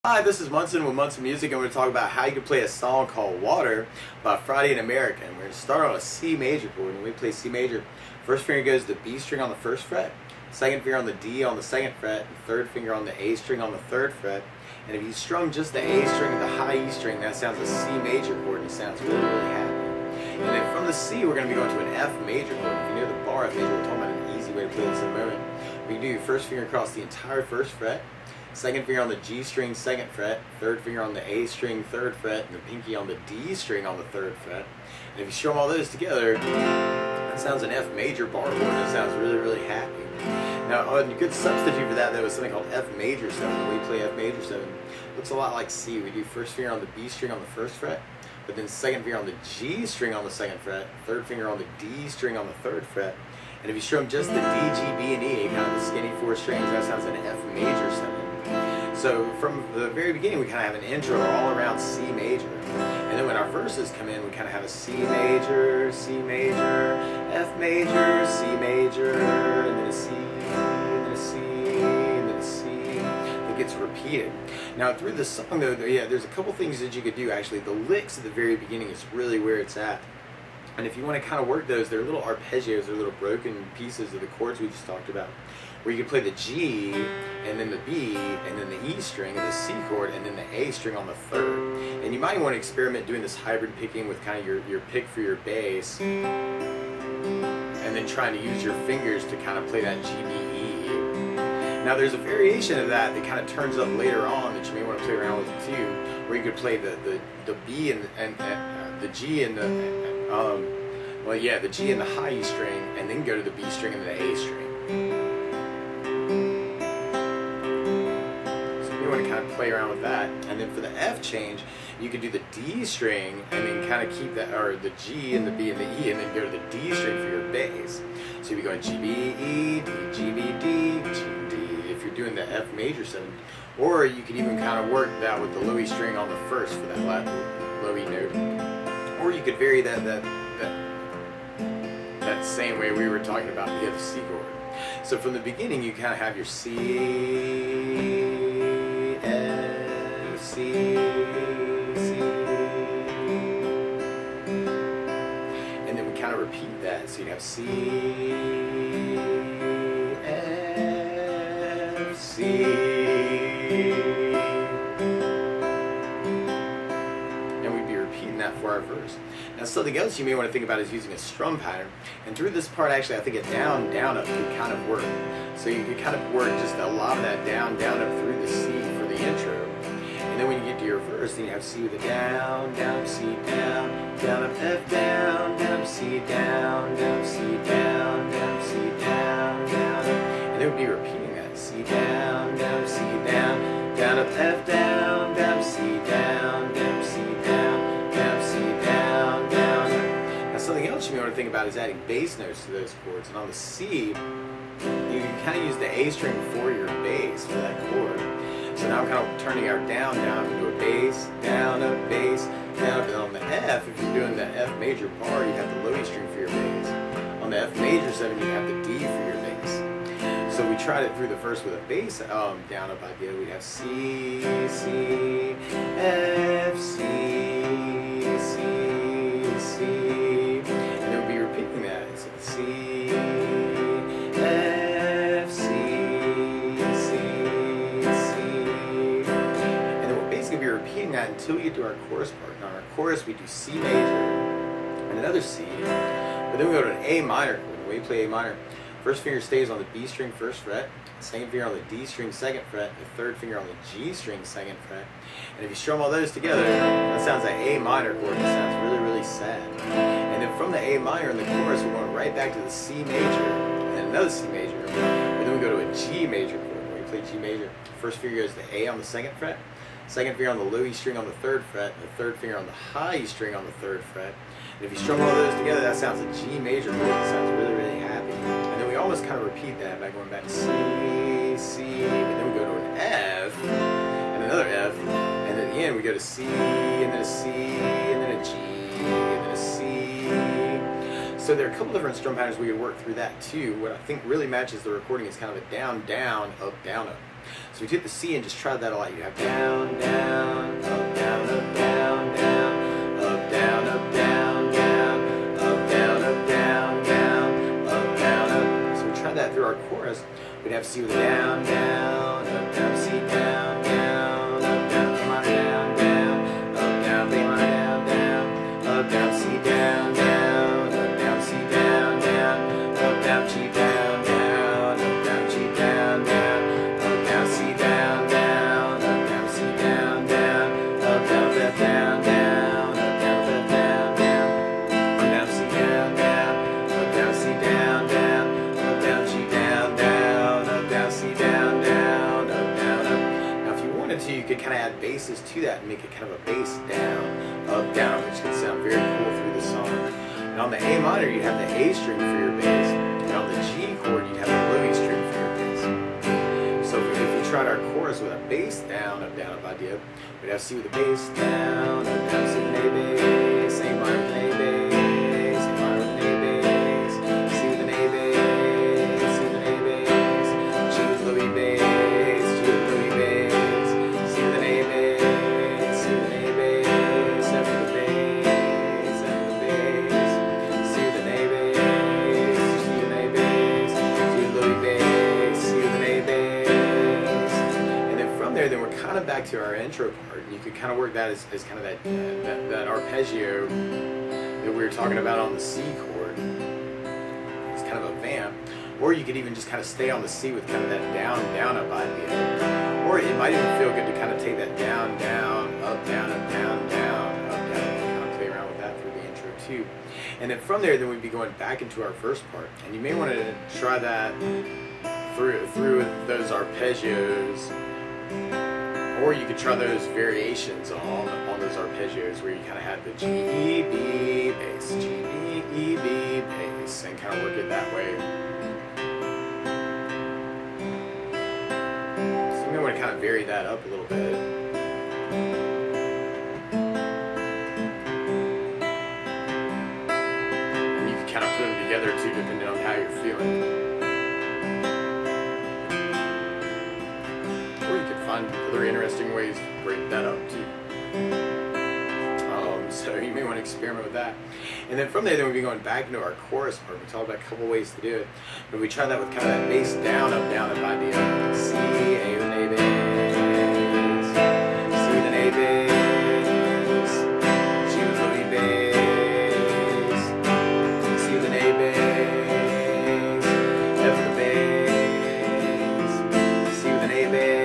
Hi, this is Munson with Munson Music, and we're going to talk about how you can play a song called Water by Friday in America. And we're going to start on a C major chord. And when we play C major, first finger goes to the B string on the first fret, second finger on the D on the second fret, and third finger on the A string on the third fret. And if you strum just the A string and the high E string, that sounds a C major chord, and it sounds really, really happy. And then from the C, we're going to be going to an F major chord. If you know the bar F major, we're talking about an easy way to play this in a moment. We can do your first finger across the entire first fret, second finger on the G string, second fret, third finger on the A string, third fret, and the pinky on the D string on the third fret. And if you strum all those together, that sounds an F major bar chord, and it sounds really, really happy. Now, a good substitute for that, though, is something called F major 7. When we play F major 7, it looks a lot like C. We do first finger on the B string on the first fret, but then second finger on the G string on the second fret, third finger on the D string on the third fret. And if you strum just the D, G, B, and E, kind of the skinny four strings, that sounds an F major 7. So from the very beginning, we kind of have an intro all around C major. And then when our verses come in, we kind of have a C major, F major, C major, and then a C, and then a C, and then a C. It gets repeated. Now through the song, though, there's a couple things that you could do actually. The licks at the very beginning is really where it's at. And if you want to kind of work those, they're little arpeggios, they're little broken pieces of the chords we just talked about, where you can play the G, and then the B, and then the E string, and the C chord, and then the A string on the third. And you might want to experiment doing this hybrid picking with kind of your pick for your bass, and then trying to use your fingers to kind of play that G, B, E. Now there's a variation of that that kind of turns up later on that you may want to play around with too, where you could play the B and the G and the the G and the high E string, and then go to the B string and the A string. So you want to kind of play around with that. And then for the F change, you could do the D string and then kind of keep that, or the G and the B and the E, and then go to the D string for your bass. So you'd be going G, B, E, D, G, B, D, G, D, if you're doing the F major 7. Or you could even kind of work that with the low E string on the first for that low E note. Or you could vary that same way we were talking about the other C chord. So from the beginning, you kind of have your C, F, C, C, and then we kind of repeat that. So you'd have C, F, C. That for our verse. Now something else you may want to think about is using a strum pattern, and through this part actually I think a down, down, up could kind of work. So you could kind of work just a lot of that down, down, up through the C for the intro, and then when you get to your verse, then you have C with a down, down, C, down, down, up, F, down, down, up, C, down, down, C, down, down, C, down, down, up, and then we'll be repeating that C down, down, C down, down, up, F, down, down, C down, down, C down. Something else you may want to think about is adding bass notes to those chords. And on the C, you can kind of use the A string for your bass for that chord. So now I'm kind of turning our down, down into a bass, down, up, bass, down, up. And on the F, if you're doing the F major bar, you have the low E string for your bass. On the F major 7, you have the D for your bass. So we tried it through the verse with a bass down, up idea. We'd have C, C, F, C, C, C. C, F, C, C, C, and then we'll basically be repeating that until we get to our chorus part. Now, on our chorus, we do C major and another C, but then we go to an A minor chord. When we play A minor, first finger stays on the B string first fret, second finger on the D string second fret, the third finger on the G string second fret. And if you strum all those together, that sounds like A minor chord. It sounds really, really sad. And then from the A minor in the chorus, we're going right back to the C major, and then another C major, and then we go to a G major chord. When we play G major, first finger goes to A on the second fret, second finger on the low E string on the third fret, the third finger on the high E string on the third fret. And if you strum all those together, that sounds a G major chord. It sounds really, really happy. And then we almost kind of repeat that by going back to C, C, and then we go to an F, and another F, and then at the end we go to C, and then a C, and then a G, and then a C. So there are a couple different strum patterns we could work through that too. What I think really matches the recording is kind of a down, down, up, down, up. So we took the C and just tried that a lot. You have down, down, up, down, up, down, down, up, down, up, down, down, up, down, up, down, down, up, down, up. So we tried that through our chorus. We'd have C with a down, down, up, down, C, down, down, up, down, A minor, down, down, up, down, B minor, down, down, up, down, C, down, down, up, down, C, down, down, up, down, G, down, down, up, down, G, down, down, up, down, C, down, down, up, down, C, down, down, up, down, F, down, down, up, down, F, down, down, up, down, C, down, down, up, down, C, down, down, up, down, G, down, down, up, down, C, down, down, up, down, up. Now if you wanted to, you could kind of add basses to that and make it kind of a bass down, up, down, which can sound very cool through the song. And on the A minor, you'd have the A string for your bass. And on the G chord, you'd have the Louis string for your bass. So if we tried our chorus with a bass down, up idea, we'd have C with a bass down, up, down, C with an A bass, A minor with an A bass, A minor with an A bass, C with an A bass, C with an A bass, G with Louis bass, G with Louis bass, C with an A bass, C with an A bass, F with a bass, F with a bass, C with an A bass, C with an A bass, G with Louis bass, C with an A bass. And then from there, then we're kind of back to our intro part. You could kind of work that as kind of that arpeggio that we were talking about on the C chord. It's kind of a vamp. Or you could even just kind of stay on the C with kind of that down, down, up idea. Or it might even feel good to kind of take that down, down, up, down, up, down, down, up, down, and kind of play around with that through the intro too. And then from there, then we'd be going back into our first part. And you may want to try that through those arpeggios. Or you could try those variations on those arpeggios where you kind of had the G, E, B, bass, G, E, B, bass, and kind of work it that way. So you may want to kind of vary that up a little bit. And you can kind of put them together too, depending on how you're feeling. Find other interesting ways to break that up too. So you may want to experiment with that. And then from there, then we'll be going back into our chorus part. We talked about a couple ways to do it. But we try that with kind of that bass down, up idea. C, A with an A bass, C with an A bass, G with Louis bass, C with an A bass, F with a bass, C with an A bass,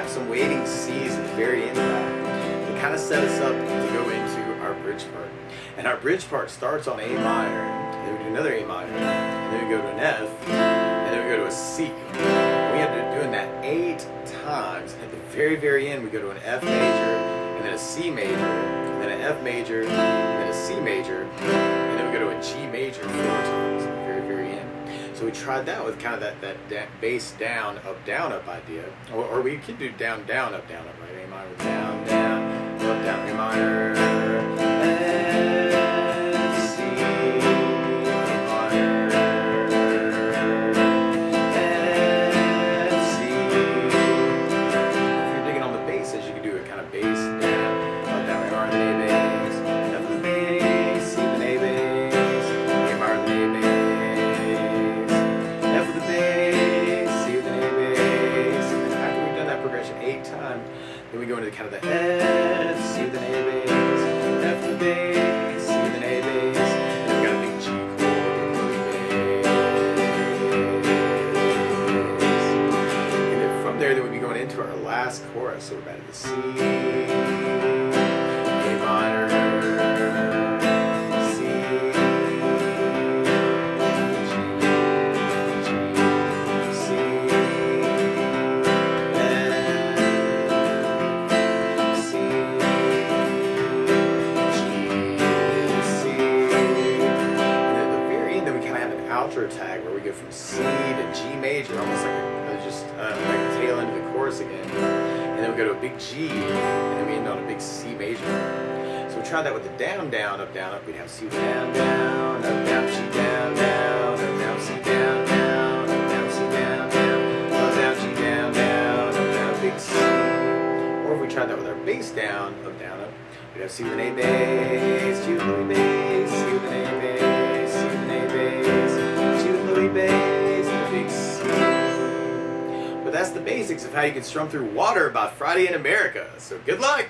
some waiting C's at the very end of that to kind of set us up to go into our bridge part. And our bridge part starts on A minor, and then we do another A minor, and then we go to an F, and then we go to a C. And we end up doing that 8 times. At the very, very end, we go to an F major, and then a C major, and then an F major, and then a C major, and then we go to a G major 4 times at the very, very end. So we tried that with kind of that bass down, up idea. Or we could do down, up, right? A minor, down, up, down, A minor, F, C, A minor, F, C. If you're digging on the basses, you could do a kind of bass down, up, down, A minor, A bass, F with a bass, C with an A bass, A minor, A bass. F with a bass, C with an A bass. And after we've done that progression 8 times, then we go into kind of the F, C with an A bass, F with a bass, C with an A bass, and we've got a big G chord, and then from there, then we'd be going into our last chorus. So we're back to the C, A minor, tag where we go from C to G major, almost like like the tail end of the chorus again, and then we go to a big G, and then we end on a big C major. So we tried that with the down, up, we'd have C down, up, G down, up, We'd have C with an A bass, G with Louis bass, C with an A bass, C with an A bass, G with Louis bass, and a big C. But that's the basics of how you can strum through water by Friday in America. So good luck!